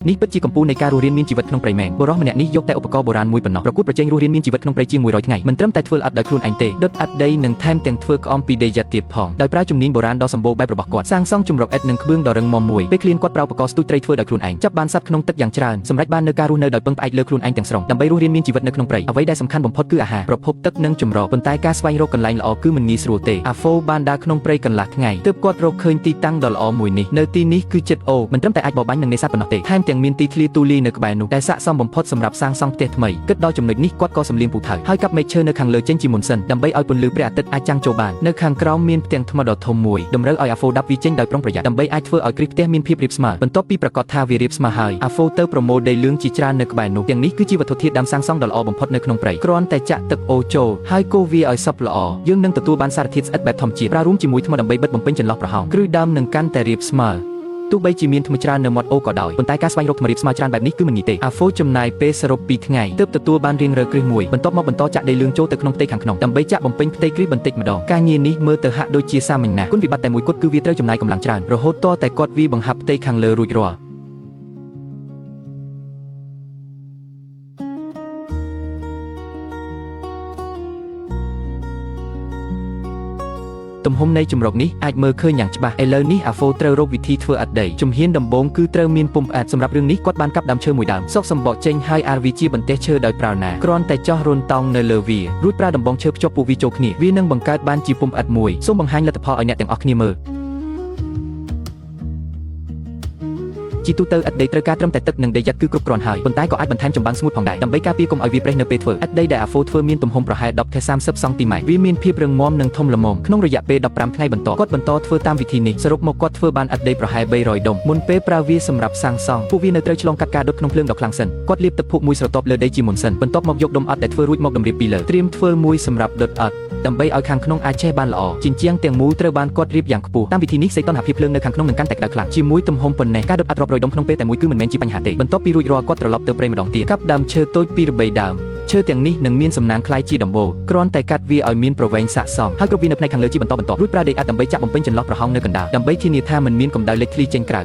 នេះពិតជាកម្ពុជានៃការរស់រានមានជីវិតក្នុងព្រៃមែនបុរសម្នាក់នេះយកតែឧបករណ៍បុរាណមួយប៉ុណ្ណោះប្រកួតប្រជែងរស់រានមានជីវិតក្នុងព្រៃជាង100ថ្ងៃមិនត្រឹមតែធ្វើអត់ដោយខ្លួនឯងទេដុតអត់ដីនិងថែមទាំងធ្វើក្អមពីដីយ៉ាត់ទៀតផងដោយប្រើជំនាញបុរាណដ៏សម្បូរបែបរបស់គាត់សាងសង់ជំរកឥដ្ឋនិងក្បឿងដ៏រឹងមាំមួយពេលឃ្លានគាត់ប្រើឧបករណ៍ស្ទូចត្រីធ្វើដោយខ្លួនឯងចាប់បានសត្វក្នុងទឹកយ៉ាងច្រើនសម្រាប់បាននៅការរស់នៅដោយពឹងផ្អែកលើខ្លួនឯងទាំងស្រុងដើម្បីរស់រានមានជីវិតនៅក្នុងព្រៃអ្វីដែលសំខាន់បំផុតគឺអាហារប្រភពទឹកនិងចម្រោះប៉ុន្តែការស្វែងរកកន្លែងល្អគឺមិនងាយស្រួលទេអាហ្វូបានដើរក្នុងព្រៃកន្លះថ្ងៃទើបគាត់រកឃើញទីតាំងដ៏ល្អមួយនេះនៅទីនេះគឺចិត្តអូមិនត្រឹមតែអាចបរបាញ់នឹងនេសាទប៉ុណ្ណោះទេថែមទាំងមានទីធ្លាទូលាយនៅក្បែរនោះដែលស័ក្តិសមបំផុតសម្រាប់សាងសង់ផ្ទះថ្មីគិតដល់ចំណុចនេះគាត់ក៏សម្លៀងពូថៅហើយកាប់មែកឈើនៅខាងលើចេញជាមុនសិនដើម្បីឲ្យពន្លឺព្រះអាទិត្យអាចចាំងចូលបាននៅខាងក្រោមមានផ្ទាំងថ្មដ៏ធំមួយតម្រូវឲ្យអាហ្វូដាប់វាចេញដោយប្រុងប្រយ័ត្នដើម្បីអាចធ្វើឲ្យគ្រឹះផ្ទះមានភាពរាបស្មើបន្ទាប់ពីប្រកាសថាវារាបស្មើហើយអាហ្វូទៅប្រមូលដីលឿងជាច្រើននៅក្បែរនោះទាំងនេះគឺជាវត្ថុធាតុដើមសាងសង់ដ៏ល្អបំផុតនៅក្នុងព្រៃគ្រាន់តែចាក់ទឹកអូចូលហើយកូរវាឲ្យសព្វល្អយើងនឹងទទួលបានសារធាតុស្អិតបែបធម្មជាតិប្រើរួមជាមួយថ្មដើម្បីបិទបំពេញចន្លោះប្រហោងគ្រឹះដើមនឹងកាន់តែរាបស្មើទោះបីជាមានថ្មច្រើននៅមាត់អូក៏ដោយប៉ុន្តែការស្វែងរកថ្មរៀបស្មើច្រើនបែបនេះគឺមិនងាយទេអាហ្វូចំណាយពេលសរុប2ថ្ងៃទើបទទួលបានរៀងរើគ្រឹះមួយបន្ទាប់មកបន្តចាក់ដីលឿងចូលទៅក្នុងផ្ទៃខាងក្នុងដើម្បីចាក់បំពេញផ្ទៃគ្រឹះបន្តិចម្ដងការងារនេះមើលទៅហាក់ដូចជាសាមញ្ញណាស់គុណវិបត្តិតែមួយគត់គឺវាត្រូវចំណាយកម្លាំងច្រើនរហូតទាល់តែគាត់វាបង្ហាប់ផ្ទៃខាងលើរួចរាល់ទំហំនៃជំរកនេះអាចមើលឃើញយ៉ាងច្បាស់ឥឡូវនេះអាហ្វូត្រូវរកវិធីធ្វើអត់ដីជំហានដំបូងគឺត្រូវមានពុម្ពផ្អាតសម្រាប់រឿងនេះគាត់បានកាប់ដើមឈើមួយដើមសុកសម្បកចេញហើយអារវាជាបន្ទះឈើដោយប្រើណាគ្រាន់តែចោះរុនតោងនៅលើវារួចប្រើដំបងឈើភ្ជាប់ពួកវាចូលគ្នាវានឹងបង្កើតបានជាពុម្ពផ្អាតមួយសូមបង្ហាញលទ្ធផលឲ្យអ្នកទាំងអស់គ្នាមើលជីទូទៅឥដ្ឋដីត្រូវការត្រឹមតែទឹកនិងដីយ៉ាត់គឺគ្រប់គ្រាន់ហើយប៉ុន្តែក៏អាចបន្ថែមចម្បាំងស្ងួតផងដែរដើម្បីការពារកុំឲ្យវាប្រេះនៅពេលធ្វើឥដ្ឋដីដែលអាហ្វូធ្វើមានទំហំប្រហែល10 ទៅ30 សង់ទីម៉ែត្រវាមានភាពរឹងមាំនិងធំល្មមក្នុងរយៈពេល15ថ្ងៃបន្ទាប់គាត់បន្តធ្វើតាមវិធីនេះសរុបមកគាត់ធ្វើបានឥដ្ឋដីប្រហែល300ដុំមុនពេលប្រើវាសម្រាប់សាងសង់ពួកវានៅត្រូវឆ្លងកាត់ការដុតក្នុងភ្លើងដ៏ខ្លាំងសិនគាត់លាបទឹកភក់មួយស្រទាប់លើដីជាមុនសិនបន្ទាប់មកយកដុំអដ្ឋដែលធ្វើរួចមកតម្រៀបពីលើត្រៀមធ្វើមួយសម្រាប់ដុតអដ្ឋដើម្បីឲ្យខាងក្នុងអាចឆេះបានល្អជញ្ជាំងទាំងមូលត្រូវបានគាត់រៀបយ៉ាងខ្ពស់តាមវិធីនេះសីតុណ្ហភាពភ្លើងនៅខាងក្នុងនឹងកាន់តែក្តៅខ្លាំងជាមួយទំហំប៉ុណ្ណេះការដុតអដ្ឋរាប់រយដុំក្នុងពេលតែមួយគឺមិនមែនជាបញ្ហាទេបន្ទាប់ពីរួចរាល់គាត់ត្រឡប់ទៅព្រៃម្ដងទៀតកាប់ដើមឈើតូចពីរបីដើមឈើទាំងនេះនឹងមានសំណាងคล้ายជាដំបូលគ្រាន់តែកាត់វាឲ្យមានប្រវែងស័ក្តិសមហើយគ្រប់វានៅផ្នែកខាងលើជាបន្តរួចប្រើដីអដ្ឋដើម្បីចាក់បំពេញចន្លោះប្រហោងនៅកណ្ដាលដើម្បីធានាថាមិនមានកម្ដៅលេចធ្លាយចេញក្រៅ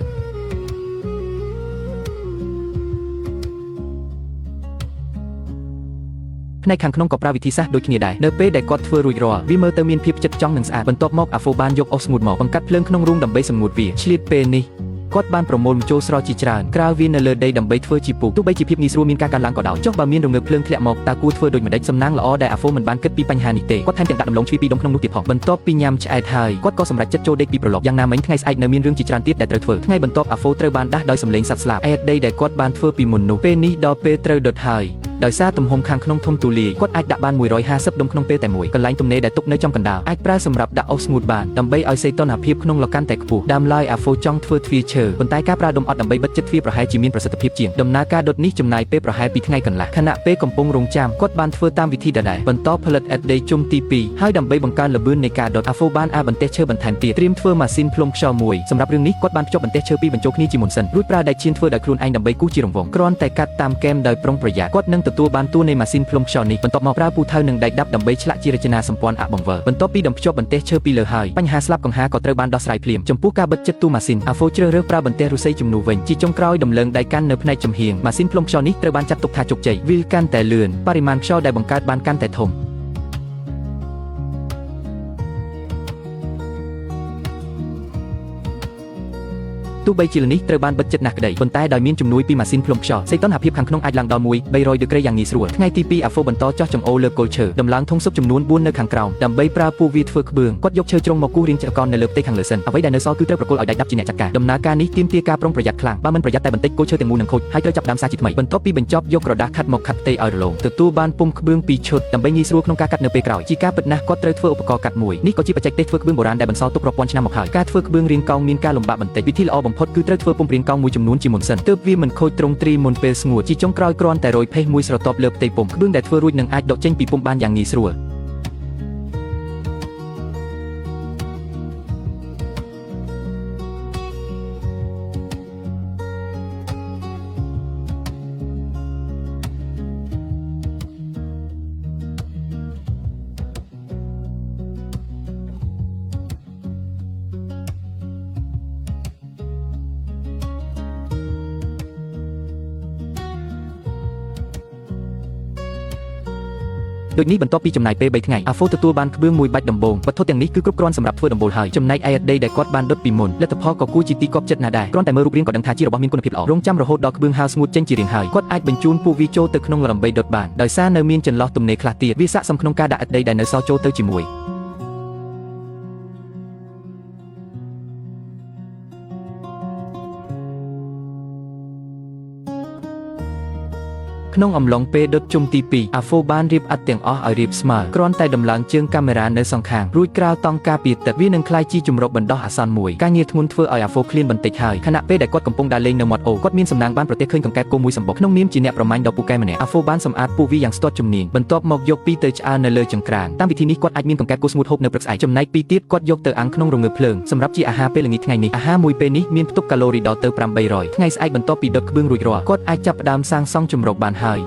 ផ្នែកខាងក្នុងក៏ប្រើវិធីសាស្ត្រដូចគ្នាដែរនៅពេលដែលគាត់ធ្វើរួចរាល់វាមើលទៅមានភាពផ្ចិតផ្ចង់និងស្អាតបន្ទាប់មកអាហ្វូបានយកអុសស្ងួតមកបង្កាត់ភ្លើងក្នុងរូងដើម្បីសម្ងួតវាឆ្លៀតពេលនេះគាត់បានប្រមូលម្ជុលស្រស់ជាច្រើនក្រាលវានៅលើដីដើម្បីធ្វើជាពូកទោះបីជាភាពងាយស្រួលមានការកើនឡើងក៏ដោយចុះបើមានរងើកភ្លើងធ្លាក់មកតើគួរធ្វើដូចម្តេចសំណាងល្អដែលអាហ្វូមិនបានគិតពីបញ្ហានេះទេគាត់ថែមទាំងដាក់ដំឡូងជ្វីពីរដុំក្នុងនោះទៀតផងបន្ទាប់ពីញ៉ាំឆ្អែតហើយគាត់ក៏សម្រេចចិត្តចូលដេកពីប្រឡប់យ៉ាងណាមិញថ្ងៃស្អែកនៅមានរឿងជាច្រើនទៀតដែលត្រូវធ្វើថ្ងៃបន្ទាប់អាហ្វូត្រូវបានដាស់ដោយសម្លេងសត្វស្លាបអេតដីដែលគាត់បានធ្វើពីមុននោះពេលនេះដល់ពេលត្រូវដុតហើយដោយសារទំហំខាងក្នុងធំទូលាយគាត់អាចដាក់បាន150ដុំក្នុងពេលតែមួយកន្លែងទំនេរដែលទុកនៅចំកណ្ដាលអាចប្រើសម្រាប់ដាក់អុសស្ងួតបានដើម្បីឲ្យសីតុណ្ហភាពក្នុងឡកាន់តែខ្ពស់ដើមឡើយអាហ្វូចង់ធ្វើទ្វារឈើប៉ុន្តែការប្រើដុំអត់ដើម្បីបិទជិតទ្វារប្រហែលជាមានប្រសិទ្ធភាពជាងដំណើរការដុតនេះចំណាយពេលប្រហែល2ថ្ងៃកន្លះខណៈពេលកំពុងរង់ចាំគាត់បានធ្វើតាមវិធីដដែលបន្តផលិតឥដ្ឋដីជុំទី2ហើយដើម្បីបង្កើនល្បឿននៃការដុតអាហ្វូបានបន្ទះឈើបន្ថែមទៀតត្រៀមធ្វើម៉ាស៊ីនផ្លុំខ្យល់មួយសម្រាប់រឿងនេះគាត់បានភ្ជាប់បន្ទះឈើពីរបញ្ចូលគ្នាជាមុនសិនរួចប្រើដែកឈានធ្វើដោយខ្លួនឯងដើម្បីគូសជារង្វង់គ្រាន់តែកាត់តាមគែមដោយប្រុងប្រយ័ត្នគាត់នឹងទទួលបានតួនៃម៉ាស៊ីនផ្លុំខ្យល់នេះបន្ទាប់មកប្រើពូថៅនិងដែកដាប់ដើម្បីឆ្លាក់ជារចនាសម្ព័ន្ធអបង្វិលបន្ទាប់ពីដំភ្ជាប់បន្ទះឈើពីលើហើយបញ្ហាស្លាប់កង្ហាក៏ត្រូវបានដោះស្រាយភ្លាមចំពោះការបិទចិត្តតួម៉ាស៊ីនអាហ្វូជ្រើសរើសប្រើបន្ទះរុស្ស៊ីជំនួសវិញជាចុងក្រោយដំឡើងដៃកាន់នៅផ្នែកចំហៀងម៉ាស៊ីនផ្លុំខ្យល់នេះត្រូវបានចាត់ទុកថាជោគជ័យវាកាន់តែលឿនបរិមាណខ្យល់ដែលបង្កើតបានកាន់តែធំទោះបីជានេះត្រូវបានបិទចិត្តណាស់ក្តីប៉ុន្តែដោយមានជំនួយពីម៉ាស៊ីនផ្លុំខ្យល់សីតុណ្ហភាពខាងក្នុងអាចឡើងដល់1,300 ដឺក្រេយ៉ាងងាយស្រួលថ្ងៃទី2អាហ្វូបន្តចោះចង្អូរលើគល់ឈើដំឡើងធុងស៊ុបចំនួន4នៅខាងក្រោមដើម្បីប្រើពួកវាធ្វើក្បឿងគាត់យកឈើជ្រុងមកគូសរាងចក្រកននៅលើផ្ទៃខាងលើសិនអ្វីដែលនៅសល់គឺត្រូវប្រគល់ឲ្យដៃដាប់ជាអ្នកចាត់ការដំណើរការនេះទាមទារការប្រុងប្រយ័ត្នខ្លាំងបើមិនប្រយ័ត្នតែបន្តិចគល់ឈើទាំងមូលនឹងខូចហើយត្រូវចាប់ដើមសាជាថ្មីបន្ទាប់ពីបញ្ចប់យកក្រដាសខាត់មកខាត់ផ្ទៃឲ្យរលោងទទួលបានពុម្ពក្បឿង2ឈុតដើម្បីងាយស្រួលក្នុងការកាត់នៅពេលក្រោយជាការពិតណាស់គាត់ត្រូវធ្វើឧបករណ៍កាត់មួយនេះក៏ជាបច្ចេកទេសធ្វើក្បឿងបុរាណដែលបន្សល់ទុករាប់ពាន់ឆ្នាំមកហើយការធ្វើក្បឿងរាងកោងមានការលំបាកបន្តិចវិធីល្អបំផុតគឺត្រូវធ្វើពុម្ពរាងកោងមួយចំនួនជាមុនសិនទើបវាមិនខូចទ្រង់ទ្រីមុនពេលស្ងួតជាចុងក្រោយគ្រាន់តែរោយផេះមួយស្រទាប់លើផ្ទៃពុម្ពក្បឿងដែលធ្វើរួចនឹងអាចដកចេញពីពុម្ពបានយ៉ាងងាយស្រួល ដូចនេះបន្ទាប់ពីចំណាយពេល3ថ្ងៃអាហ្វូទទួលបានក្បឿងមួយបាច់ដំបូងវត្ថុទាំងនេះគឺគ្រប់គ្រាន់សម្រាប់ធ្វើដំបូលហើយចំណែកឯអដីដែលគាត់បានដុតពីមុនលទ្ធផលក៏គួរជាទីគាប់ចិត្តណាស់ដែរគ្រាន់តែមើលរូបរាងក៏ដឹងថាជារបស់មានគុណភាពល្អរងចាំរហូតដល់ក្បឿងហើរស្ងួតចេញជារៀងហើយគាត់អាចបញ្ជូនពួកវាចូលទៅក្នុងរំបីដុតបានដោយសារនៅមានចន្លោះទំនេរខ្លះទៀតវាស័ក្តិសមក្នុងការដាក់អដីដែលនៅសល់ចូលទៅជាមួយក្នុងអំឡុងពេលដុតជុំទី2អាហ្វូបានរៀបអិតទាំងអស់ឲ្យរៀបស្មើគ្រាន់តែដំឡើងជើងកាមេរ៉ានៅសងខាងរួចក្រាលតង់ការពារទឹកវានឹងក្លាយជាជំរកបណ្ដោះអាសន្នមួយការងារធ្ងន់ធ្វើឲ្យអាហ្វូឃ្លានបន្តិចហើយខណៈពេលដែលគាត់កំពុងដើរលេងនៅមាត់អូគាត់មានសំណាងបានប្រទះឃើញកង្កែបគោមួយសម្បុកក្នុងនាមជាអ្នកប្រមាញ់ដ៏ពូកែម្នាក់អាហ្វូបានសម្អាតពួកវាយ៉ាងស្ទាត់ជំនាញបន្ទាប់មកយកពីរទៅឆ្អើរនៅលើចង្ក្រានតាមវិធីនេះគាត់អាចមានកង្កែបគោស្ងួតហូបនៅព្រឹកស្អែកចំណែកពីរទៀតគាត់យកទៅអាំងក្នុងរងើភ្លើងសម្រាប់ជាអាហារពេលល្ងាចថ្ងៃនេះអាហារមួយពេលនេះមានផ្ទុកកាឡូរីដល់ទៅ800ថ្ងៃស្អែកបន្ទាប់ពីដុតក្បឿងរួចរាល់គាត់អាចចាប់ផ្ដើមសាងសង់ជំរកបានហើ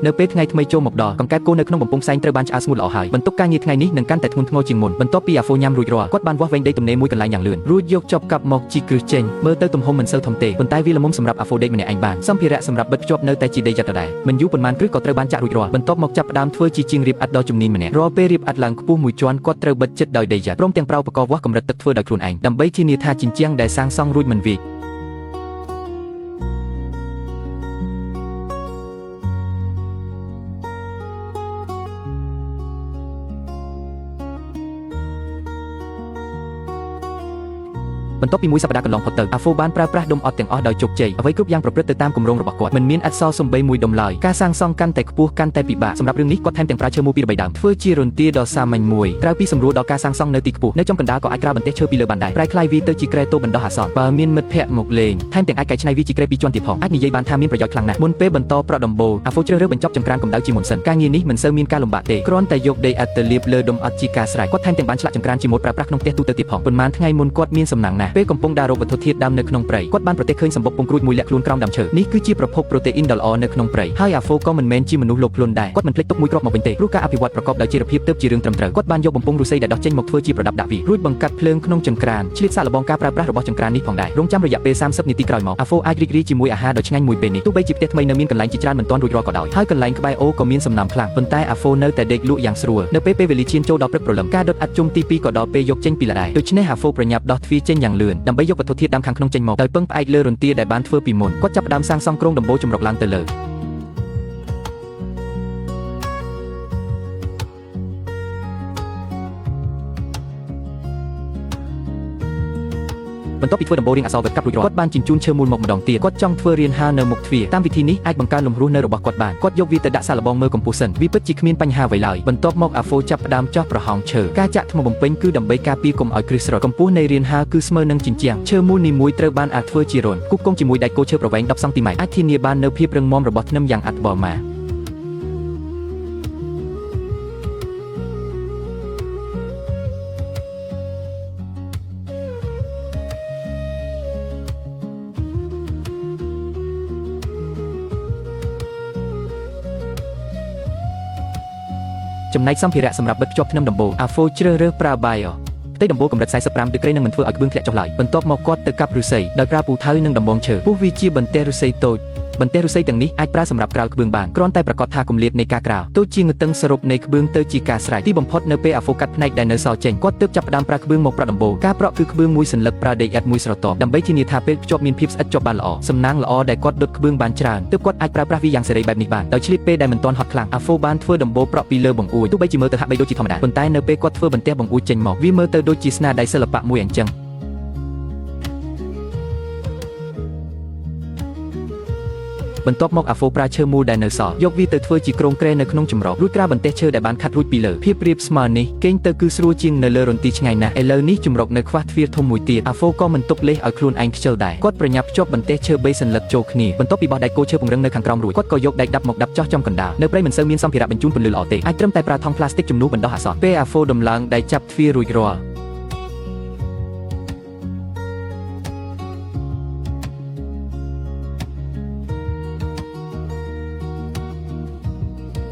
យនៅពេលថ្ងៃថ្មីចូលមកដល់កង្កែបគោនៅក្នុងបំពង់ផ្សែងត្រូវបានឆ្អើរស្ងួតល្អហើយបន្ទុកការងារថ្ងៃនេះនឹងកាន់តែធ្ងន់ធ្ងរជាងមុនបន្ទាប់ពីអាហ្វូញ៉ាំរួចរាល់គាត់បានវាស់វែងដីទំនេរមួយកន្លែងយ៉ាងលឿនរួចយកចប់កាប់មកជីគ្រឹះចេញមើលទៅទំហំមិនសូវធំទេប៉ុន្តែវាល្មមសម្រាប់អាហ្វូដេកម្នាក់ឯងបានសម្ភារៈសម្រាប់បិទភ្ជាប់នៅតែជាដីយ៉ាត់ដដែលមិនយូរប៉ុន្មានគ្រឹះក៏ត្រូវបានចាក់រួចរាល់បន្ទាប់មកចាប់ផ្ដើមធ្វើជាជាងរៀបអិតដ៏ជំនាញម្នាក់រាល់ពេលរៀបអិតឡើងខ្ពស់មួយជាន់គាត់ត្រូវបិទជិតដោយដីយ៉ាត់ព្រមទាំងប្រើឧបករណ៍វាស់កម្រិតទឹកធ្វើដោយខ្លួនឯងដើម្បីធានាថាជញ្ជាំងដែលសាងសង់រួចមិនវាយបន្ទាប់ពីមួយសប្តាហ៍កន្លងផុតទៅអាហ្វូបានប្រើប្រាស់ដុំអត់ទាំងអស់ដោយជោគជ័យអ្វីគ្រប់យ៉ាងប្រព្រឹត្តទៅតាមគម្រោងរបស់គាត់មិនមានអក្សរសំបីមួយដុំឡើយការសាងសង់កាន់តែខ្ពស់កាន់តែពិបាកសម្រាប់រឿងនេះគាត់ថែមទាំងប្រើឈើមូលពីរបីដើមធ្វើជារន្ទាដ៏សាមញ្ញមួយក្រៅពីសម្រួលដល់ការសាងសង់នៅទីខ្ពស់នៅចំកណ្ដាលក៏អាចក្រាបបន្ទះឈើពីលើបានដែរប្រែក្លាយវាទៅជាគ្រែតូបបណ្ដោះអាសន្នបើមានមិត្តភ័ក្តិមកលេងថែមទាំងអាចកែច្នៃវាជាគ្រែពីរជាន់ទៀតផងអាចនិយាយបានថាមានប្រយោជន៍ខ្លាំងណាស់មុនពេលបន្តប្រក់ដំបូលអាហ្វូជ្រើសរើសបញ្ចប់ចង្ក្រានកម្ដៅជាមុនសិនការងារនេះមិនសូវមានការលំបាកទេគ្រាន់តែយកដីឥដ្ឋទៅលាបលើដុំអត់ជាការស្រេចគាត់ថែមទាំងបានឆ្លាក់ចង្ក្រានជាម៉ូដប្រើប្រាស់ក្នុងផ្ទះទូទៅទៀតផងប៉ុន្មានថ្ងៃមុនគាត់មានសំណាងណាស់ពេលកំពុងដើររកវត្ថុធាតុដើមនៅក្នុងព្រៃគាត់បានប្រទះឃើញសម្បុកពងគ្រួចមួយលាក់ខ្លួនក្រោមដើមឈើនេះគឺជាប្រភពប្រូតេអ៊ីនដ៏ល្អនៅក្នុងព្រៃហើយអាហ្វូក៏មិនមែនជាមនុស្សលោភលន់ដែរគាត់មិនភ្លេចទុកមួយគ្រាប់មកវិញទេព្រោះការអភិវឌ្ឍប្រកបដោយចីរភាពទើបជារឿងត្រឹមត្រូវគាត់បានយកបំពង់ឫស្សីដែលដោះចេញមកធ្វើជាប្រដាប់ដាក់វារួចបង្កាត់ភ្លើងក្នុងចង្ក្រានឆ្លៀតសាកល្បងការប្រើប្រាស់របស់ចង្ក្រាននេះផងដែររងចាំរយៈពេល30នាទីក្រោយមកអាហ្វូអាចរីករាយជាមួយអាហារដ៏ឆ្ងាញ់មួយពេលនេះទោះបីជាផ្ទះថ្មីនៅមានកន្លែងជាច្រើនមិនទាន់រួចរាល់ក៏ដោយហើយកន្លែងក្បែរអូក៏មានសំណើមខ្លាំងប៉ុន្តែអាហ្វូនៅតែដេកលក់យ៉ាងស្រួលនៅពេលវេលាឈានចូលដល់ព្រឹកព្រលឹមការដុតឥដ្ឋជុំទី2ក៏ដល់ពេលយកចេញពីលដែរដូច្នេះអាហ្វូប្រញាប់ដោះទ្វារចេញយ៉ាងលឿនដើម្បីយកវត្ថុធាតុដើមខាងក្នុងចេញមកដោយពឹងផ្អែកលើរន្ទាដែលបានធ្វើពីមុនគាត់ចាប់ផ្ដើមសាងសង់គ្រោងដំបូលចម្រុកឡើងទៅលើបន្ទាប់ពីធ្វើដំបូលរៀងអក្សរវិតកាប់រួចរាល់គាត់បានជញ្ជូនឈើមូលមកម្ដងទៀតគាត់ចង់ធ្វើរានហាលនៅមុខទ្វារតាមវិធីនេះអាចបង្កើនលំរស់នៅរបស់គាត់បានគាត់យកវាទៅដាក់សាកល្បងមើលកម្ពស់សិនវាពិតជាគ្មានបញ្ហាអ្វីឡើយបន្ទាប់មកអាហ្វូចាប់ផ្ដើមចោះប្រហោងឈើការចាក់ថ្មបំពេញគឺដើម្បីការពារកុំឲ្យគ្រឹះស្រុតកម្ពស់នៃរានហាលគឺស្មើនឹងជញ្ជាំងឈើមូលនីមួយត្រូវបានអាចធ្វើជារន្ធគប់គង់ជាមួយដែកគោឈើប្រវែង10សង់ទីម៉ែត្រអាចធានាបាននូវភាពរឹងមាំរបស់ធ្នឹមយ៉ាងអត្ថបរមាចំណែកសម្ភារៈសម្រាប់បិទភ្ជាប់ធ្នឹមដំបូលអាហ្វូជ្រើសរើសប្រើបាយផ្ទៃដំបូលកម្រិត45ដឺក្រេនឹងមិនធ្វើឲ្យក្បឿងធ្លាក់ចុះឡើយបន្ទាប់មកគាត់ទៅកាប់ឫស្សីដោយប្រើពូថៅនិងដំបងឈើពុះវាជាបន្ទះឫស្សីតូចបន្ទះឫស្សីទាំងនេះអាចប្រើសម្រាប់ក្រាលក្បឿងបានគ្រាន់តែប្រកាសថាគម្លាតនៃការក្រាលទោះជាងឹតឹងសរុបនៃក្បឿងទៅជាការស្រេចទីបំផុតនៅពេលអាហ្វូកាត់ផ្នែកដែលនៅសល់ចេញគាត់ទើបចាប់ផ្ដើមប្រើក្បឿងមកប្រក់ដំបូលការប្រក់គឺក្បឿងមួយសន្លឹកប្រើដីឥដ្ឋមួយស្រទាប់ដើម្បីធានាថាពេលភ្ជាប់មានភាពស្អិតជាប់បានល្អសំណាងល្អដែលគាត់ដុតក្បឿងបានច្រើនទើបគាត់អាចប្រើប្រាស់វាយ៉ាងសេរីបែបនេះបានដោយឆ្លៀតពេលដែលមិនទាន់ហត់ខ្លាំងអាហ្វូបានធ្វើដំបូលប្រក់ពីលើបង្អួចទោះបីជាមើលទៅហាក់បីដូចជាធម្មតាប៉ុន្តែនៅពេលគាត់ធ្វើបន្ទះបង្អួចចេញមកវាមើលទៅដូចជាស្នាដៃសិល្បៈមួយអញ្ចឹងបន្ទាប់មកអាហ្វូប្រើឈើមូលដែលនៅសល់យកវាទៅធ្វើជាគ្រោងគ្រែនៅក្នុងចម្រោករួចក្រាបបន្ទះឈើដែលបានខាត់រួចពីលើភាពរាបស្មើនេះគេងទៅគឺស្រួលជាងនៅលើរន្ទាឆ្ងាយណាស់ឥឡូវនេះចម្រោកនៅខ្វះទ្វារធំមួយទៀតអាហ្វូក៏មិនទុកលេសឲ្យខ្លួនឯងខ្ជិលដែរគាត់ប្រញាប់ភ្ជាប់បន្ទះឈើ3សន្លឹកចូលគ្នាបន្ទាប់ពីបោះដែកគោឈើពង្រឹងនៅខាងក្រោមរួចគាត់ក៏យកដែកដាប់មកដាប់ចោះចំកណ្ដាលនៅព្រៃមិនសូវមានសម្ភារៈបញ្ជូនពន្លឺល្អទេអាចត្រឹមតែប្រើថង់ប្លាស្ទិកជំនួសបណ្ដោះអាសន្នពេលអាហ្វូដំឡើងដែកចាប់ទ្វាររួចរាល់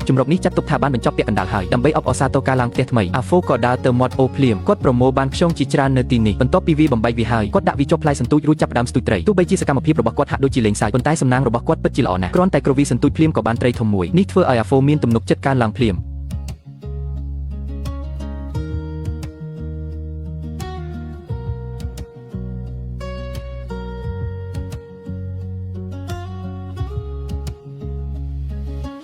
ជំរកនេះចាត់ទុកថាបានបញ្ចប់ពាក់កណ្ដាលហើយដើម្បីអបអសាទរការឡើងផ្ទះថ្មីអាហ្វូក៏ដើរទៅមាត់អូភ្លាមគាត់ប្រមូលបានខ្យងជាច្រើននៅទីនេះបន្ទាប់ពីវាបំបែកវាហើយគាត់ដាក់វាជាប់ផ្លែសន្ទូចរួចចាប់ផ្ដើមស្ទូចត្រីទោះបីជាសកម្មភាពរបស់គាត់ហាក់ដូចជាលេងសើចប៉ុន្តែសំណាងរបស់គាត់ពិតជាល្អណាស់គ្រាន់តែគ្រវីសន្ទូចភ្លាមក៏បានត្រីធំមួយនេះធ្វើឲ្យអាហ្វូមានទំនុកចិត្តកើនឡើងភ្លាម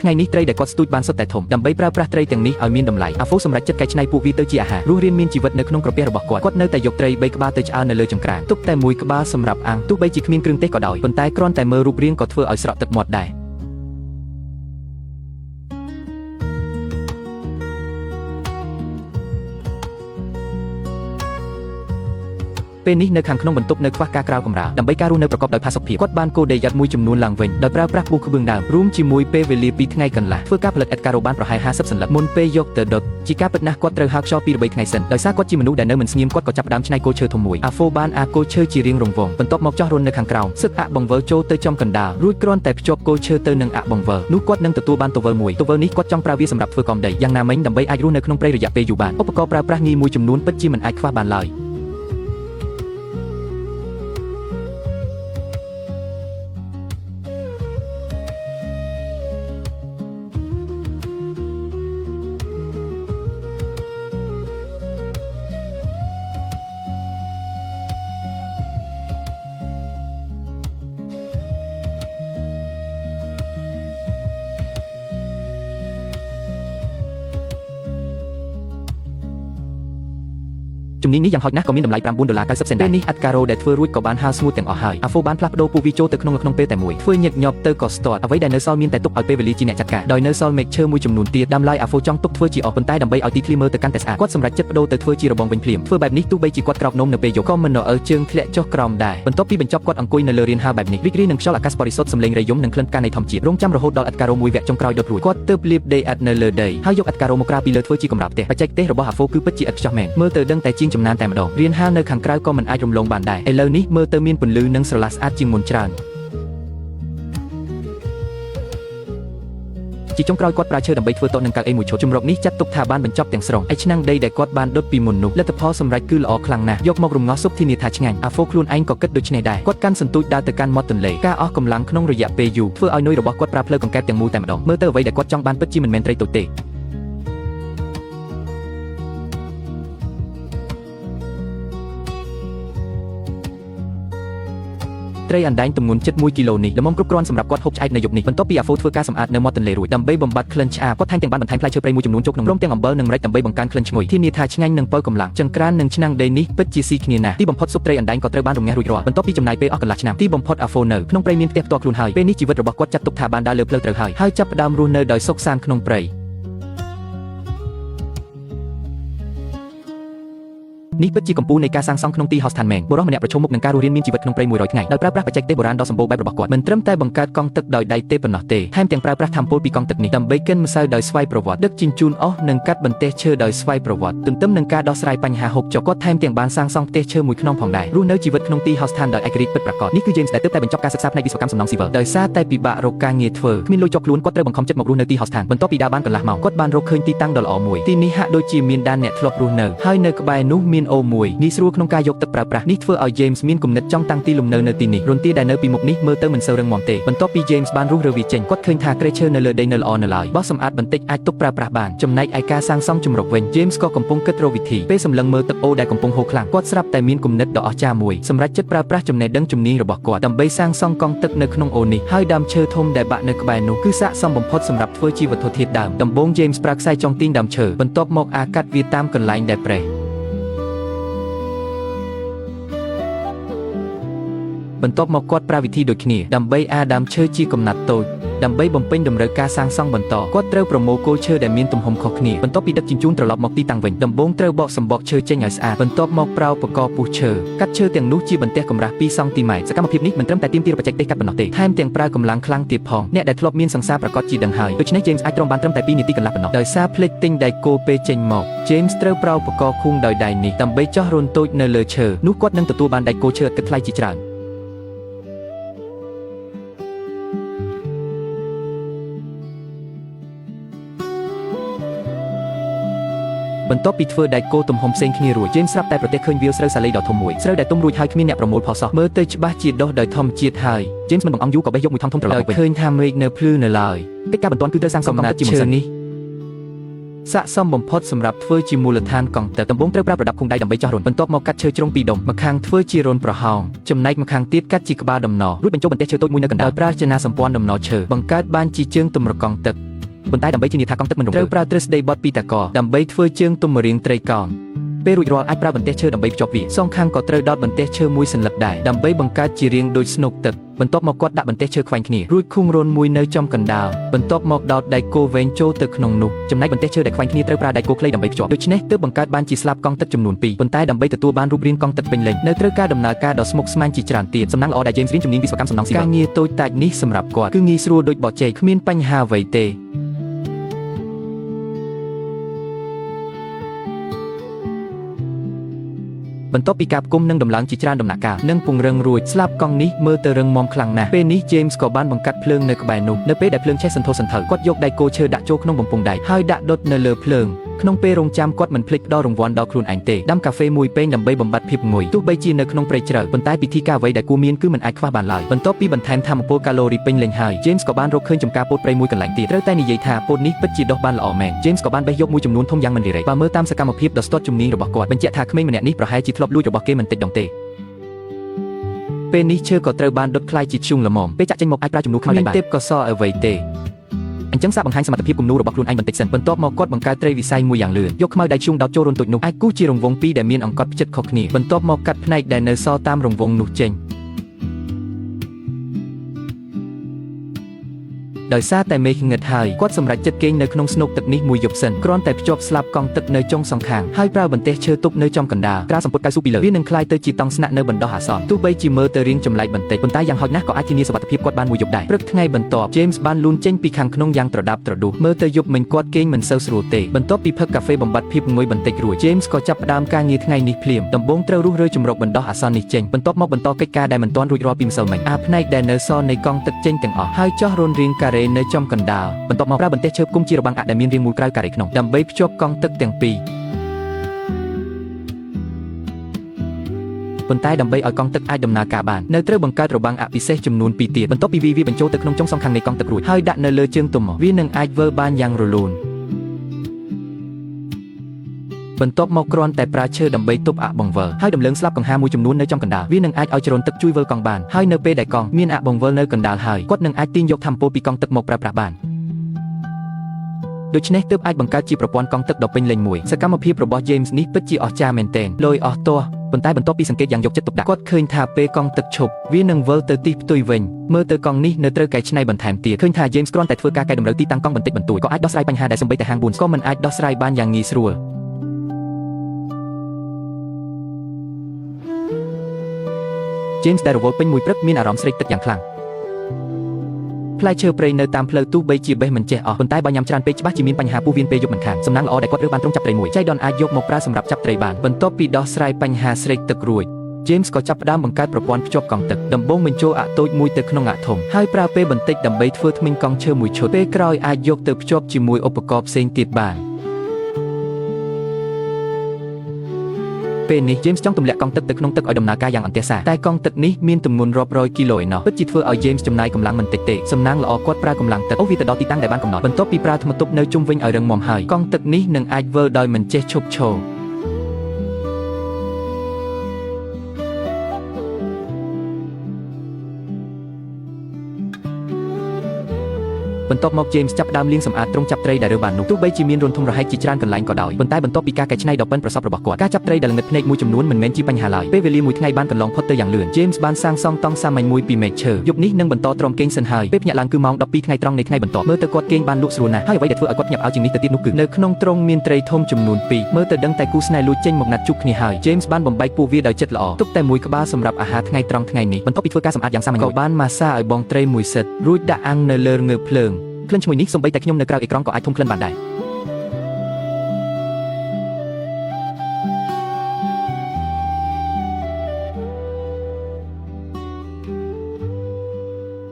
ថ្ងៃនេះត្រីដែលគាត់ស្ទូចបានសុទ្ធតែធំដើម្បីប្រើប្រាស់ត្រីទាំងនេះឲ្យមានតម្លៃអាហ្វូសម្រាប់ចិត្តកែច្នៃពួកវាទៅជាអាហាររស់រានមានជីវិតនៅក្នុងក្រពះរបស់គាត់នៅតែយកត្រី3ក្បាលទៅឆ្អើរនៅលើចង្ក្រានទុកតែមួយក្បាលសម្រាប់អាំងទោះបីជាគ្មានគ្រឿងទេសក៏ដោយប៉ុន្តែគ្រាន់តែមើលរូបរាងក៏ធ្វើឲ្យស្រក់ទឹកមាត់ដែរពេលនេះនៅខាងក្នុងបន្ទប់នៅខ្វះការក្រៅកម្រាលដើម្បីការរស់នៅប្រកបដោយផាសុកភាពគាត់បានកូដេយ៉ាត់មួយចំនួនឡើងវិញដោយប្រើប្រាស់ពូក្បឿងដើមរួមជាមួយពេលវេលា2ថ្ងៃកន្លះធ្វើការផលិតអេតការ៉ូបានប្រហែល50សន្លឹកមុនពេលយកទៅដុតជាការពិតណាស់គាត់ត្រូវហើរខ្យល់2 3ថ្ងៃសិនដោយសារគាត់ជាមនុស្សដែលនៅមិនស្ងៀមគាត់ក៏ចាប់ផ្ដើមច្នៃគោឈើធំមួយអាហ្វូបានអាគោឈើជារៀងរង្វង់បន្ទាប់មកចោះរុននៅខាងក្រោមសឹកអាក់បង្វិលចូលទៅចំកណ្ដាលរួចគ្រាន់តែភ្ជាប់គោឈើទៅនឹងអាក់បង្វិលនោះគាត់នឹងទទួលបានទវិលមួយទវិលនេះគាត់ចង់ប្រើវាសម្រាប់ធ្វើកំដីយ៉ាងណាមិញដើម្បីអាចរស់នៅក្នុងព្រៃរយៈពេលយូរបានឧបករណ៍ប្រើប្រាស់ងាយមួយចំនួនពិតជាមិនអាចខ្វះបានឡើយជំនាញនេះយ៉ាងហោចណាស់ក៏មានតម្លៃ$9.90ពេលនេះអាត់ការ៉ូដែលធ្វើរួចក៏បានហាលស្ងួតទាំងអស់ហើយអាហ្វូបានផ្លាស់ប្ដូរពួកវាចូលទៅក្នុងពេលតែមួយធ្វើញឹកញាប់ទៅក៏ស្ទាត់អ្វីដែលនៅសល់មានតែទុកឲ្យពេលវេលាជាអ្នកចាត់ការដោយនៅសល់មែកឈើមួយចំនួនទៀតដើមឡើយអាហ្វូចង់ទុកធ្វើជាអស់ប៉ុន្តែដើម្បីឲ្យទីធ្លាមើលទៅកាន់តែស្អាតគាត់សម្រេចចិត្តបដូរទៅធ្វើជារបងវិញភ្លាមធ្វើបែបនេះទោះបីជាគាត់ក្រោកនោមនៅពេលយប់ក៏មិនអើជើងធ្លាក់ចុះក្រោមដែរបន្ទាប់ពីបញ្ចប់គាត់អង្គុយនៅលើរានហាលបែបនេះរីករាយនឹងខ្យល់អាកាសបរិសុទ្ធសំឡេងរយំនិងក្លិនផ្កានៃធម្មជាតិរងចាំរហូតដល់អាត់ការ៉ូមួយវគ្គចុងក្រោយដុតរួចគាត់ទើបលាបដេអាត់នៅលើដីហើយយកអាត់ការ៉ូមកក្រាបពីលើធ្វើជាកម្រាលផ្ទះបច្ចេកទេសរបស់អាហ្វូគឺពិតជាឥតខ្ចោះមែនមើលទៅដឹងតែជាងចំណានតែម្ដងរានហាលនៅខាងក្រៅក៏មិនអាចរំលងបានដែរឥឡូវនេះមើលទៅមានពន្លឺនិងស្រឡះស្អាតជាងមុនច្រើនជាចុងក្រោយគាត់ប្រើឈើដើម្បីធ្វើតោនឹងកៅអីមួយឈុតជំរកនេះចាត់ទុកថាបានបញ្ចប់ទាំងស្រុងឯឆ្នាំងដីដែលគាត់បានដុតពីមុននោះលទ្ធផលសម្រេចគឺល្អខ្លាំងណាស់យកម្ករំងាស់ស៊ុបធានាថាឆ្ងាញ់អាហ្វូខ្លួនឯងក៏គិតដូចនេះដែរគាត់កាន់សន្ទូចដើរទៅកាន់មាត់ទន្លេការអស់កម្លាំងក្នុងរយៈពេលយូរធ្វើឲ្យនុយរបស់គាត់ប្រើផ្លូវកង្កែបទាំងមូលតែម្ដងមើលទៅអ្វីដែលគាត់ចង់បានពិតជាមិនមែនត្រីតូចទេត្រីអណ្ដែងទម្ងន់ជិត1គីឡូនេះល្មមគ្រប់គ្រាន់សម្រាប់គាត់ហូបឆ្អែតនៅយប់នេះបន្ទាប់ពីអាហ្វូធ្វើការសម្អាតនៅមាត់ទន្លេរួចដើម្បីបំបត្តិក្លិនឆ្អាបគាត់ថែមទាំងបានបន្ថែមផ្លែឈើព្រៃមួយចំនួនចូលក្នុងព្រមទាំងអំបិលនិងម្រេចដើម្បីបង្កើនក្លិនឈ្ងុយធានាថាឆ្ងាញ់និងបើកម្លាំងចង្ក្រាននិងឆ្នាំងដីនេះពិតជាស៊ីគ្នាណាស់ទីបំផុតស៊ុបត្រីអណ្ដែងក៏ត្រូវបានរំងាស់រួចរាល់បន្ទាប់ពីចំណាយពេលអស់កន្លះឆ្នាំទីបំផុតអាហ្វូនៅក្នុងព្រៃមានផ្ទះផ្ទាល់ខ្លួនហើយពេលនេះជីវិតរបស់គាត់ចាត់ទុកថាបានដើរលើផ្លូវត្រូវហើយចាប់ផ្ដើមរស់នៅដោយសុខសាន្តក្នុងព្រៃនេះពិតជាកម្ពុជានៃការសាងសង់ក្នុងទីហោស្ថានមែនបុរសម្នាក់ប្រឈមមុខនឹងការរស់រានមានជីវិតក្នុងព្រៃ100ថ្ងៃដោយប្រើប្រាស់បច្ចេកទេសបុរាណដ៏សម្បូរបែបរបស់គាត់មិនត្រឹមតែបង្កើតកង់ទឹកដោយដៃទេប៉ុណ្ណោះទេថែមទាំងប្រើប្រាស់ថាមពលពីកង់ទឹកនេះដើម្បីកិនម្សៅដោយស្វ័យប្រវត្តិដឹកជញ្ជូនអស់និងកាត់បន្ទះឈើដោយស្វ័យប្រវត្តិទន្ទឹមនឹងការដោះស្រាយបញ្ហាហូបចុកគាត់ថែមទាំងបានសាងសង់ផ្ទះឈើមួយខ្នងផងដែររស់នៅជីវិតក្នុងទីហោស្ថានដោយឯករាជ្យពិតប្រាកដនេះគឺ James ដែលទើបតែបញ្ចប់ការសិក្សាផ្នែកវិស្វកម្មសំណង់ស៊ីវិលដោយសារតែពិបាករកការងារធ្វើគ្មានលុយជាប់ខ្លួនគាត់ត្រូវបង្ខំចិត្តមករស់នៅទីហោស្ថានបន្ទាប់ពីដើរបានកន្លះម៉ោងគាត់បានរកឃើញទីតាំងដ៏ល្អមួយទីនេះហាក់ដូចជាមានដានអ្នកធ្លាប់រស់នៅហើយនៅក្បែរនោះមានអូមួយងាយស្រួលក្នុងការយកទឹកប្រើប្រាស់នេះធ្វើឲ្យ James មានគំនិតចង់តាំងទីលំនៅនៅទីនេះរន្ទាដែលនៅពីមុខនេះមើលទៅមិនសូវរឹងមាំទេបន្ទាប់ពី James បានរុះរើវាចេញគាត់ឃើញថាក្រេឈើនៅលើដីនៅល្អនៅឡើយបោះសម្អាតបន្តិចអាចទុកប្រើប្រាស់បានចំណែកឯការសាងសង់ជំរកវិញ James ក៏កំពុងគិតរកវិធីពេលសម្លឹងមើលទឹកអូដែលកំពុងហូរខ្លាំងគាត់ស្រាប់តែមានគំនិតដ៏អស្ចារ្យមួយសម្រាប់ចិត្តប្រើប្រាស់ចំណេះដឹងជំនាញរបស់គាត់ដើម្បីសាងសង់កង់ទឹកនៅក្នុងអូនេះហើយដើមឈើធំដែលបាក់នៅក្បែរនោះគឺស័ក្តិសមបំផុតសម្រាប់ធ្វើជាវត្ថុធាតុដើមដំបូង James ប្រើខ្សែចងទាញដើមឈើបន្ទាប់មកអាកាត់វាតាមកន្លែងដែលប្រេះបន្ទាប់មកគាត់ប្រើវិធីដូចគ្នាដើម្បីអាដើមឈើជាកំណាត់តូចដើម្បីបំពេញតម្រូវការសាងសង់បន្តគាត់ត្រូវប្រមូលគល់ឈើដែលមានទំហំខុសគ្នាបន្ទាប់ពីដឹកជញ្ជូនត្រឡប់មកទីតាំងវិញដំបូងត្រូវបកសម្បកឈើចេញឲ្យស្អាតបន្ទាប់មកប្រើឧបករណ៍ពុះឈើកាត់ឈើទាំងនោះជាបន្ទះកម្រាស់2សង់ទីម៉ែត្រសកម្មភាពនេះមិនត្រឹមតែទាមទារបច្ចេកទេសកាត់ប៉ុណ្ណោះទេថែមទាំងប្រើកម្លាំងខ្លាំងទៀតផងអ្នកដែលធ្លាប់មានសង្សារប្រកាសជាដឹងហើយដូច្នេះ James អាចទ្រាំបានត្រឹមតែ2នាទីកន្លះប៉ុណ្ណោះដោយសារភ្លេចទិញដែកគោពេលចេញមក James ត្រូវប្រើឧបករណ៍ខួងដោយដៃនេះដើម្បីចោះរន្ធតូចនៅលើឈើនោះគាត់នឹងទទួលបានដែកគោឈើឥតគិតថ្លៃជាច្រើន បន្ទាប់ពីធ្វើដៃគោទំហំផ្សេងគ្នារួច James ស្រាប់តែប្រទះឃើញវាលស្រូវសាលីដ៏ធំមួយស្រូវដែលទុំរួចហើយគ្មានអ្នកប្រមូលផលសោះមើលទៅច្បាស់ជាដុះដោយធម្មជាតិហើយ James មិនបង្អង់យូរក៏បេះយកមួយធំត្រឡប់មកវិញឃើញថាមេឃនៅភ្លឺនៅឡើយកិច្ចការបន្ទាន់គឺត្រូវសាងសង់កងទឹកជាមុនសិននេះស័ក្តិសមបំផុតសម្រាប់ធ្វើជាមូលដ្ឋានកងទឹកដំបូងត្រូវប្រើប្រដាប់ឃុំដៃដើម្បីចោះរន្ធបន្ទាប់មកកាត់ឈើជ្រុងពីរដុំម្ខាងធ្វើជារន្ធប្រហោងចំណែកម្ខាងទៀតកាត់ជាក្បាលដំណរួចបញ្ចូលបន្ទះឈើតូចមួយនៅកណ្ដាលប្រើចនាសម្ព័ន្ធដំណឈើបង្កើតបានជាជើងទម្រកងទឹកប៉ុន្តែដើម្បីធានាថាកងទឹកមិនរំលើត្រូវប្រើទ្រឹស្ដីបត់ពីតាកដើម្បីធ្វើជើងទុំរាងត្រីកោណពេលរួចរាល់អាចប្រើបន្ទះឈើដើម្បីភ្ជាប់វាសងខាងក៏ត្រូវដោតបន្ទះឈើមួយសន្លឹកដែរដើម្បីបង្កើតជារាងដូចស្នូកទឹកបន្ទាប់មកគាត់ដាក់បន្ទះឈើខ្វែងគ្នារួចឃុំរន្ធមួយនៅចំកណ្ដាលបន្ទាប់មកដោតដែកគោវែងចូលទៅក្នុងនោះចំណែកបន្ទះឈើដែលខ្វែងគ្នាត្រូវប្រើដែកគោខ្លីដើម្បីភ្ជាប់ដូច្នេះទើបបង្កើតបានជាស្លាបកង់ទឹកចំនួន2ប៉ុន្តែដើម្បីទទួលបានរូបរាងកង់ទឹកពេញលេញនៅត្រូវការដំណើរការដ៏ស្មុគស្មាញជាច្រើនទៀតសំណាងល្អដែល James រៀនជំនាញវិស្វកម្មសំណង់ស៊ីវិលការងារតូចតាចនេះសម្រាប់គាត់គឺងាយស្រួលដូចបោះចេកគ្មានបញ្ហាអ្វីទេបន្ទាប់ពីការផ្គុំនិងដំឡើងជាច្រើនដំណាក់កាលនិងពង្រឹងរួចស្លាបកង់នេះមើលទៅរឹងមាំខ្លាំងណាស់ពេលនេះ James ក៏បានបង្កាត់ភ្លើងនៅក្បែរនោះនៅពេលដែលភ្លើងឆេះសន្ធោសន្ធៅគាត់យកដែកគោឈើដាក់ចូលក្នុងបំពង់ដែកហើយដាក់ដុតនៅលើភ្លើងក្នុងពេលរងចាំគាត់មិនភ្លេចផ្ដល់រង្វាន់ដល់ខ្លួនឯងទេដាំកាហ្វេមួយពែងដើម្បីបំបត្តិភាពងុយទោះបីជានៅក្នុងព្រៃជ្រៅប៉ុន្តែពិធីការអ្វីដែលគួរមានគឺមិនអាចខ្វះបានឡើយបន្ទាប់ពីបន្ថែមថាមពលកាឡូរីពេញលេញហើយ James ក៏បានរកឃើញចំការពោតព្រៃមួយកន្លែងទៀតត្រូវតែនិយាយថាពោតនេះពិតជាដុះបានល្អមែន James ក៏បានបេះយកមួយចំនួនធំយ៉ាងមិនរីរែកបើមើលតាមសកម្មភាពដ៏ស្ទាត់ជំនាញរបស់គាត់បញ្ជាក់ថាក្មេងម្នាក់នេះប្រហែលជាធ្លាប់លួចរបស់គេមិនតិចដងទេពេលនេះឈើក៏ត្រូវបានដុតខ្លាយជាធ្យូងល្មមពេលចាក់ចេញមកអាចប្រើជំនួសខ្មៅបានទេពកសអ្វីទេអញ្ចឹងសាកបង្ហាញសមត្ថភាពគំនូររបស់ខ្លួនឯងបន្តិចសិនបន្ទាប់មកគាត់បង្កើតត្រីវិស័យមួយយ៉ាងលឿនយកខ្មៅដៃធ្យូងដោតចូលរន្ធតូចនោះអាចគូសជារង្វង់ពីរដែលមានអង្កត់ផ្ចិតខុសគ្នាបន្ទាប់មកកាត់ផ្នែកដែលនៅសល់តាមរង្វង់នោះចេញដោយសារតែមេឃងឹតហើយគាត់សម្រេចចិត្តគេងនៅក្នុងស្នូកទឹកនេះមួយយប់សិនគ្រាន់តែភ្ជាប់ស្លាបកង់ទឹកនៅចុងសងខាងហើយប្រើបន្ទះឈើទប់នៅចំកណ្ដាលក្រាលសម្ពុតកៅស៊ូពីលើវានឹងក្លាយទៅជាតង់ស្នាក់នៅបណ្ដោះអាសន្នទោះបីជាមើលទៅរាងចម្លែកបន្តិចប៉ុន្តែយ៉ាងហោចណាស់ក៏អាចធានាសុវត្ថិភាពគាត់បានមួយយប់ដែរព្រឹកថ្ងៃបន្ទាប់ James បានលូនចេញពីខាងក្នុងយ៉ាងត្រដាប់ត្រដួសមើលទៅយប់មិញគាត់គេងមិនសូវស្រួលទេបន្ទាប់ពីផឹកកាហ្វេបំបត្តិភាពងុយបន្តិចរួច James ក៏ចាប់ផ្ដើមការងារថ្ងៃនេះភ្លាមដំបូងត្រូវរុះរើជំរកបណ្ដោះអាសន្ននេះចេញបន្ទាប់មកបន្តកិច្ចការដែលមិនទាន់រួចរាល់ពីម្សិលមិញផ្នែកដែលនៅសល់នៃកង់ទឹកចេញទាំងអស់ហើយចោះរន្ធរាងការ៉េនៅចំកណ្ដាលបន្ទាប់មកប្រើបន្ទះឈើផ្គុំជារបាំងដែលមានរាងមូលក្រៅការ៉េក្នុងដើម្បីភ្ជាប់កង់ទឹកទាំងពីរប៉ុន្តែដើម្បីឲ្យកង់ទឹកអាចដំណើរការបាននៅត្រូវបង្កើតរបាំងពិសេសចំនួន2ទៀតបន្ទាប់ពីវាបញ្ចូលទៅក្នុងចុងសងខាងនៃកង់ទឹករួចហើយដាក់នៅលើជើងទុំវានឹងអាចវិលបានយ៉ាងរលូនបន្ទាប់មកគ្រាន់តែប្រើឈើដើម្បីទប់បង្វិលហើយដំឡើងស្លាបកង្ហាមួយចំនួននៅចំកណ្ដាលវានឹងអាចឲ្យជ្រុនទឹកជួយវិលកង់បានហើយនៅពេលដែលកង់មានបង្វិលនៅកណ្ដាលហើយគាត់នឹងអាចទាញយកថាមពលពីកង់ទឹកមកប្រើប្រាស់បានដូច្នេះទើបអាចបង្កើតជាប្រព័ន្ធកង់ទឹកដ៏ពេញលេញមួយសកម្មភាពរបស់ James នេះពិតជាអស្ចារ្យមែនទែនលយអស់ទាស់ប៉ុន្តែបន្ទាប់ពីសង្កេតយ៉ាងយកចិត្តទុកដាក់គាត់ឃើញថាពេលកង់ទឹកឈប់វានឹងវិលទៅទីផ្ទុយវិញមើលទៅកង់នេះនៅត្រូវកែច្នៃបន្ថែមទៀតឃើញថា James គ្រាន់តែធ្វើការកែតម្រូវទីតាំងកង់បន្តិចបន្តួចក៏អាចដោះស្រាយបញ្ហាដែលសូម្បីតែហាងប៊ូនក៏មិនអាចដោះស្រាយបានយ៉ាងងាយស្រួលJames ដែលរវល់ពេញមួយព្រឹកមានអារម្មណ៍ស្រេកទឹកយ៉ាងខ្លាំងផ្លែឈើព្រៃនៅតាមផ្លូវទោះបីជាបេះមិនចេះអស់ប៉ុន្តែបើញ៉ាំច្រើនពេកច្បាស់ជាមានបញ្ហាពោះវៀនពេលយប់មិនខានសំណាងល្អដែលគាត់រើសបានត្រង់ចាប់ត្រីមួយចៃដន្យអាចយកមកប្រើសម្រាប់ចាប់ត្រីបានបន្ទាប់ពីដោះស្រាយបញ្ហាស្រេកទឹករួច James ក៏ចាប់ផ្ដើមបង្កើតប្រព័ន្ធភ្ជាប់កង់ទឹកដំបូងបញ្ចូលតូចមួយទៅក្នុងធំហើយប្រើពេលបន្តិចដើម្បីធ្វើធ្មេញកង់ឈើមួយឈុតពេលក្រោយអាចយកទៅភ្ជាប់ជាមួយឧបករណ៍ផ្សេងទៀតបានពេលនេះ James ចង់ទម្លាក់កង់ទឹកទៅក្នុងទឹកឲ្យដំណើរការយ៉ាងអន្ទះសារតែកង់ទឹកនេះមានទម្ងន់រាប់រយគីឡូឯណោះពិតជាធ្វើឲ្យ James ចំណាយកម្លាំងមិនតិចទេសំណាងល្អគាត់ប្រើកម្លាំងទឹកវាទៅដល់ទីតាំងដែលបានកំណត់បន្ទាប់ពីប្រើថ្មទប់នៅជុំវិញឲ្យរឹងមាំហើយកង់ទឹកនេះនឹងអាចវិលដោយមិនចេះឈប់ឈរបន្ទាប់មក James ចាប់ផ្ដើមលាងសម្អាតទ្រុងចាប់ត្រីដែលរើបាននោះទោះបីជាមានរន្ធធំរហែកជាច្រើនកន្លែងក៏ដោយប៉ុន្តែបន្ទាប់ពីការកែច្នៃដ៏ប៉ិនប្រសប់របស់គាត់ការចាប់ត្រីដែលល្ងិតភ្នែកមួយចំនួនមិនមែនជាបញ្ហាឡើយពេលវេលាមួយថ្ងៃបានកន្លងផុតទៅយ៉ាងលឿន James បានសាងសង់តង់សាមញ្ញមួយពីមែកឈើយប់នេះនឹងបន្តទ្រាំគេងសិនហើយពេលភ្ញាក់ឡើងគឺម៉ោង 12 ថ្ងៃត្រង់នៃថ្ងៃបន្ទាប់មើលទៅគាត់គេងបានលក់ស្រួលណាស់ហើយអ្វីដែលធ្វើឲ្យគាត់ភ្ញាក់ផ្អើលជាងនេះទៅទៀតនោះគឺនៅក្នុងទ្រុងមានត្រីធំចំនួន2មើលទៅដឹងតែគូស្នេហ៍លួចចេញមកណាត់ជួបគ្នាហើយ James បានបំបែកពួកវាដោយចិត្តល្អទុកតែមួយក្បាលសម្រាប់អាហារថ្ងៃត្រង់ថ្ងៃនេះបន្ទាប់ពីធ្វើការសម្អាតយ៉ាងសាមញ្ញក៏បានម៉ាស្សាឲ្យបងត្រីមួយសិតរួចដាក់អាំងនៅលើងើបភ្លើងក្លិនឈ្ងុយនេះសូម្បីតែខ្ញុំនៅក្រៅអេក្រង់ក៏អាចធំក្លិនបានដែរ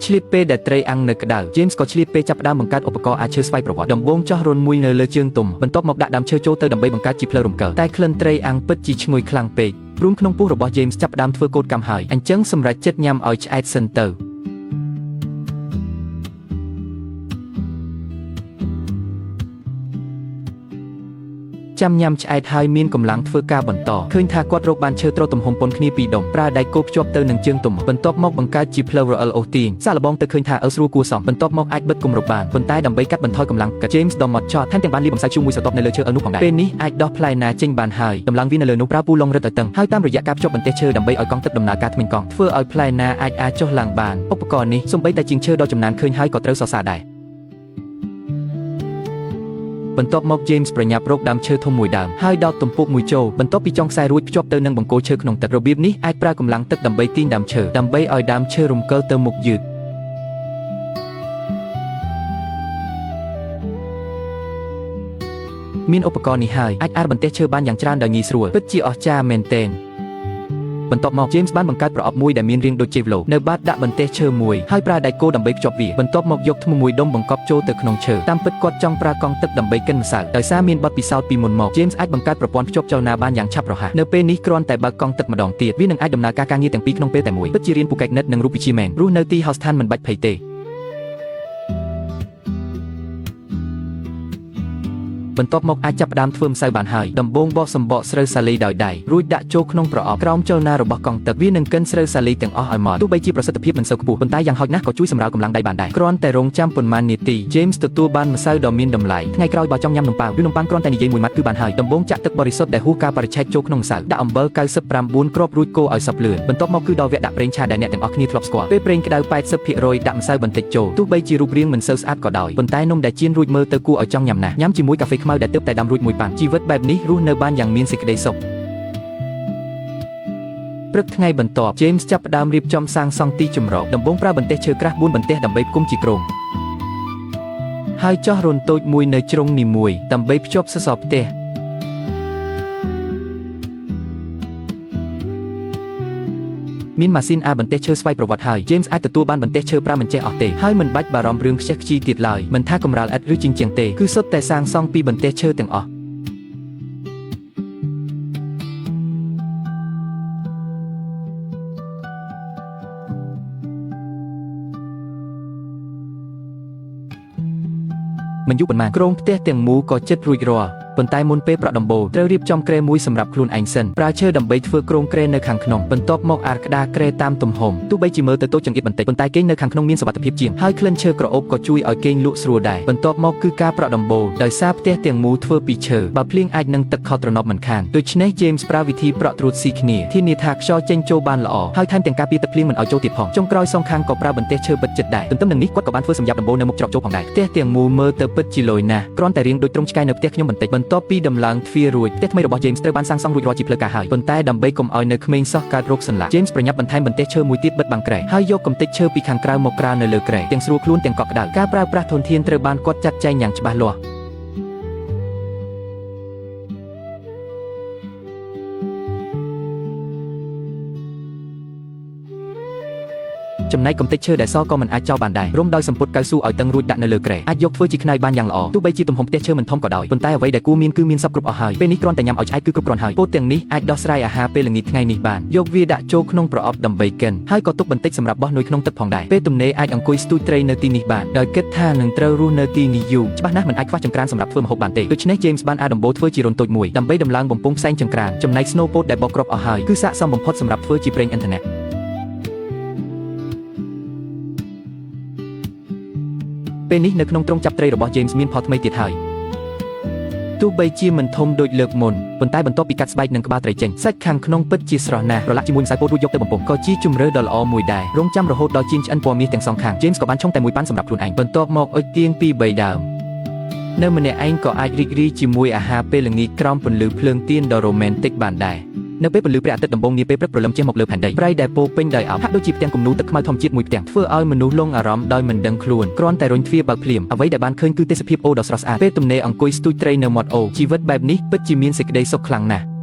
ឈ ឆ្លៀតពេលដែលត្រីអាំងនៅក្តៅ James ក៏ឆ្លៀតពេលចាប់ផ្ដើមបង្កើតឧបករណ៍អាចឈើស្វ័យប្រវត្តិដំបូងចោះរន្ធមួយនៅលើជើងទុំបន្ទាប់មកដាក់ដើមឈើចូលទៅដើម្បីបង្កើតជាផ្លូវរំកិលតែក្លិនត្រីអាំងពិតជាឈ្ងុយខ្លាំងពេកព្រមក្នុងពោះរបស់ James ចាប់ផ្ដើមធ្វើកូដកម្មហើយអញ្ចឹងសម្រាប់ចិត្តញ៉ាំឲ្យឆ្អែតសិនទៅចាំញ៉ាំឆ្អែតហើយមានកម្លាំងធ្វើការបន្តឃើញថាគាត់រកបានឈើត្រូវទំហំប៉ុនគ្នាពីរដុំប្រើដៃគោភ្ជាប់ទៅនឹងជើងទុំបន្ទាប់មកបង្កើតជាផ្លូវរអិលអូសទាញសាកល្បងទៅឃើញថាស្រួលគួរសមបន្ទាប់មកអាចបិទគម្របបានប៉ុន្តែដើម្បីកាត់បន្ថយកម្លាំងកាត់ James ដ៏ម៉ត់ចត់ថែមទាំងបានលាបបំសាច់ជូរមួយស្រទាប់នៅលើឈើអិលនោះផងដែរពេលនេះអាចដោះផ្លែណាចេញបានហើយតម្លឹងវានៅលើនោះប្រើពូឡុងរឹតឲ្យតឹងហើយតាមរយៈការភ្ជាប់បន្ទះឈើដើម្បីឲ្យកង់ទឹកដំណើរការធ្មេញកង់ធ្វើឲ្យផ្លែណាអាចចុះឡើងបានឧបករណ៍នេះសូម្បីតែជាងឈើដ៏ចំណានឃើញហើយក៏ត្រូវសរសើរដែរបន្ទាប់មក James ប្រញាប់រកដើមឈើធំមួយដើមហើយដោតទំពក់មួយចូលបន្ទាប់ពីចងខ្សែរួចភ្ជាប់ទៅនឹងបង្គោលឈើក្នុងទឹករបៀបនេះអាចប្រើកម្លាំងទឹកដើម្បីទាញដើមឈើដើម្បីឲ្យដើមឈើរំកិលទៅមុខយឺតមានឧបករណ៍នេះហើយអាចអារបន្ទះឈើបានយ៉ាងច្រើនដោយងាយស្រួលពិតជាអស្ចារ្យមែនទែនបន្ទាប់មក James បានបង្កើតប្រអប់មួយដែលមានរាងដូចជេវឡូនៅបាតដាក់បន្ទះឈើមួយហើយប្រើដៃគោដើម្បីភ្ជាប់វាបន្ទាប់មកយកធ្នូមួយដុំបង្កប់ចូលទៅក្នុងឈើតាមពិតគាត់ចង់ប្រើកង់ទឹកដើម្បីកិនម្សៅដោយសារមានបទពិសោធន៍ពីមុនមក James អាចបង្កើតប្រព័ន្ធភ្ជាប់ចលនាបានយ៉ាងឆាប់រហ័សនៅពេលនេះគ្រាន់តែបើកកង់ទឹកម្ដងទៀតវានឹងអាចដំណើរការងារទាំងពីរក្នុងពេលតែមួយពិតជារៀនពូកែកណិតនិងរូបវិទ្យាមែនរស់នៅទីហោស្ថានមិនបាច់ភ័យទេបន្ទាប់មកអាចចាប់ផ្ដើមធ្វើម្សៅបានហើយដំបូងបកសម្បកស្រូវសាលីដោយដៃរួចដាក់ចូលក្នុងប្រអប់ក្រោមចលនារបស់កង់ទឹកវានឹងកិនស្រូវសាលីទាំងអស់ឲ្យម៉ត់ទោះបីជាប្រសិទ្ធភាពមិនសូវខ្ពស់ប៉ុន្តែយ៉ាងហោចណាស់ក៏ជួយសម្រាលកម្លាំងដៃបានដែរគ្រាន់តែរងចាំប៉ុន្មាននាទី James ទទួលបានម្សៅដ៏មានតម្លៃថ្ងៃក្រោយបើចង់ញ៉ាំនំប៉័ងឬនំប៉័ងគ្រាន់តែនិយាយមួយម៉ាត់គឺបានហើយដំបូងចាក់ទឹកបរិសុទ្ធដែលហួសការបរិច្ឆេទចូលក្នុងម្សៅដាក់អំបិល99គ្រាប់រួចកូរឲ្យសព្វលឿនបន្ទាប់មកគឺដល់វគ្គដាក់ប្រេងឆាដែលអ្នកទាំងអស់គ្នាធ្លាប់ស្គាល់ពេលប្រេងក្តៅ 80% ដាក់ម្សៅបន្តិចចូលទោះបីជារូបរាងមិនសូវស្អាតក៏ដោយប៉ុន្តែនំដែលចៀនរួចមើលទៅគួរឲ្យចង់ញ៉ាំណាស់ញ៉ាំជាមួយកាហ្វេខ្មៅដែលទើបតែដាំរួចមួយប៉ាន់ជីវិតបែបនេះរស់នៅបានយ៉ាងមានសេចក្តីសុខព្រឹកថ្ងៃបន្ទាប់ James ចាប់ផ្ដើមរៀបចំសាងសង់ទីជម្រកដំបូងប្រើបន្ទះឈើក្រាស់4បន្ទះដើម្បីផ្គុំជាគ្រោងហើយចោះរន្ធតូចមួយនៅជ្រុងនីមួយដើម្បីភ្ជាប់សសរផ្ទះមានម៉ាស៊ីនអាបន្ទះឈើស្វ័យប្រវត្តិហើយ James អាចទទួលបានបន្ទះឈើ5មិនចេះអស់ទេហើយមិនបាច់បារម្ភរឿងខ្ជិះខ្ជីទៀតឡើយមិនថាកម្រាលឥដ្ឋឬជញ្ជាំងទេគឺសុទ្ធតែសាងសង់ពីបន្ទះឈើទាំងអស់មិនយូរប៉ុន្មានក្រុងផ្ទះទាំងមូលក៏ជិតរួចរាល់ប៉ុន្តែមុនពេលប្រក់ដំបូលត្រូវរៀបចំគ្រែមួយសម្រាប់ខ្លួនឯងសិនប្រើឈើដើម្បីធ្វើគ្រោងគ្រែនៅខាងក្នុងបន្ទាប់មកអារក្តារគ្រែតាមទំហំទោះបីជាមើលទៅតូចចង្អៀតបន្តិចប៉ុន្តែគេងនៅខាងក្នុងមានសុវត្ថិភាពជាងហើយក្លិនឈើក្រអូបក៏ជួយឲ្យគេងលក់ស្រួលដែរបន្ទាប់មកគឺការប្រក់ដំបូលដោយសារផ្ទះទាំងមូលធ្វើពីឈើបើភ្លៀងអាចនឹងទឹកខុសទ្រនាប់មិនខានដូច្នេះ James ប្រើវិធីប្រក់ត្រួតស៊ីគ្នាធានាថាខ្យល់ចេញចូលបានល្អហើយថែមទាំងការពារទឹកភ្លៀងមិនឲ្យចូលទៀតផងចុងក្រោយសងខាងក៏ប្រើបន្ទះឈើបិទជិតដែរទន្ទឹមនឹងនេះគាត់ក៏បានធ្វើសម្រាប់ដំបូលនៅមុខច្រកចូលផងដែរផ្ទះទាំងមូលមើលទៅពិតជាលយណាស់គ្រាន់តែរៀងដូចទ្រង់ឆ្កែនៅផ្ទះខ្ញុំបន្តិចបន្ទាប់ពីដំឡើងទ្វាររួចផ្ទះថ្មីរបស់ James ត្រូវបានសាងសង់រួចរាល់ជាផ្លូវការហើយប៉ុន្តែដើម្បីកុំឲ្យនៅក្មេងសោះកើតរោគសន្លាក់ James ប្រញាប់បន្ថែមបន្ទះឈើមួយទៀតបិទបាំងគ្រែហើយយកកំទេចឈើពីខាងក្រៅមកក្រាលនៅលើគ្រែទាំងស្រួលខ្លួនទាំងកក់ក្ដៅការប្រើប្រាស់ធនធានត្រូវបានគាត់ចាត់ចែងយ៉ាងច្បាស់លាស់ចំណែកកំទេចឈើដែលសក៏មិនអាចចោលបានដែររុំដោយសម្ពុតកៅស៊ូឲ្យតឹងរួចដាក់នៅលើគ្រែអាចយកធ្វើជាខ្នើយបានយ៉ាងល្អទោះបីជាទំហំផ្ទះឈើមិនធំក៏ដោយប៉ុន្តែអ្វីដែលគួរមានគឺមានសពគ្រប់អស់ហើយពេលនេះគ្រាន់តែញ៉ាំឲ្យឆ្អែតគឺគ្រប់គ្រាន់ហើយពោតទាំងនេះអាចដោះស្រាយអាហារពេលល្ងាចថ្ងៃនេះបានយកវាដាក់ចូលក្នុងប្រអប់ដើម្បីកិនហើយក៏ទុកបន្តិចសម្រាប់បោះនុយក្នុងទឹកផងដែរពេលទំនេរអាចអង្គុយស្ទូចត្រីនៅទីនេះបានដោយគិតថានឹងត្រូវរស់នៅទីនេះយូរច្បាស់ណាស់មិនអាចខ្វះចង្ក្រានសម្រាប់ធ្វើម្ហូបបានទេដូច្នេះ James បានអាដំបូលធ្វើជារន្ធតូចមួយដើម្បីដំឡើងបំពង់ផ្សែងចង្ក្រានចំណែក Snow Pot ដែលបោកគ្រាប់អស់ហើយគឺស័ក្តិសមបំផុតសម្រាប់ធ្វើជាប្រេងឥន្ធនៈពេលនេះនៅក្នុងទ្រុងចាប់ត្រីរបស់ James មានផលថ្មីទៀតហើយទោះបីជាមិនធំដូចលើកមុនប៉ុន្តែបន្ទាប់ពីកាត់ស្បែកនិងក្បាលត្រីចេញសាច់ខាងក្នុងពិតជាស្រស់ណាស់ប្រឡាក់ជាមួយម្សៅពោតរួចយកទៅបំពងក៏ជាជម្រើសដ៏ល្អមួយដែររងចាំរហូតដល់ជៀនឆ្អិនពណ៌មាសទាំងសងខាង James ក៏បានឆុងតែមួយប៉ាន់សម្រាប់ខ្លួនឯងបន្ទាប់មកអុជទៀងពី3ដើមនៅម្នាក់ឯងក៏អាចរីករាយជាមួយអាហារពេលល្ងាចក្រោមពន្លឺភ្លើងទៀនដ៏រ៉ូមែនទិកបានដែរនៅពេលពន្លឺព្រះអាទិត្យដំបូងនាពេលព្រឹកព្រលឹមជះមកលើផែនដីព្រៃដែលពោពេញដោយអោបហាក់ដូចជាផ្ទាំងគំនូរទឹកខ្មៅធម្មជាតិមួយផ្ទាំងធ្វើឲ្យមនុស្សលងអារម្មណ៍ដោយមិនដឹងខ្លួនគ្រាន់តែរុញទ្វារបើកភ្លាមអ្វីដែលបានឃើញគឺទេសភាពអូដ៏ស្រស់ស្អាតពេលទំនេរអង្គុយស្ទូចត្រីនៅមាត់អូជីវិតបែបនេះពិតជាមានសេចក្តីសុខខ្លាំងណាស់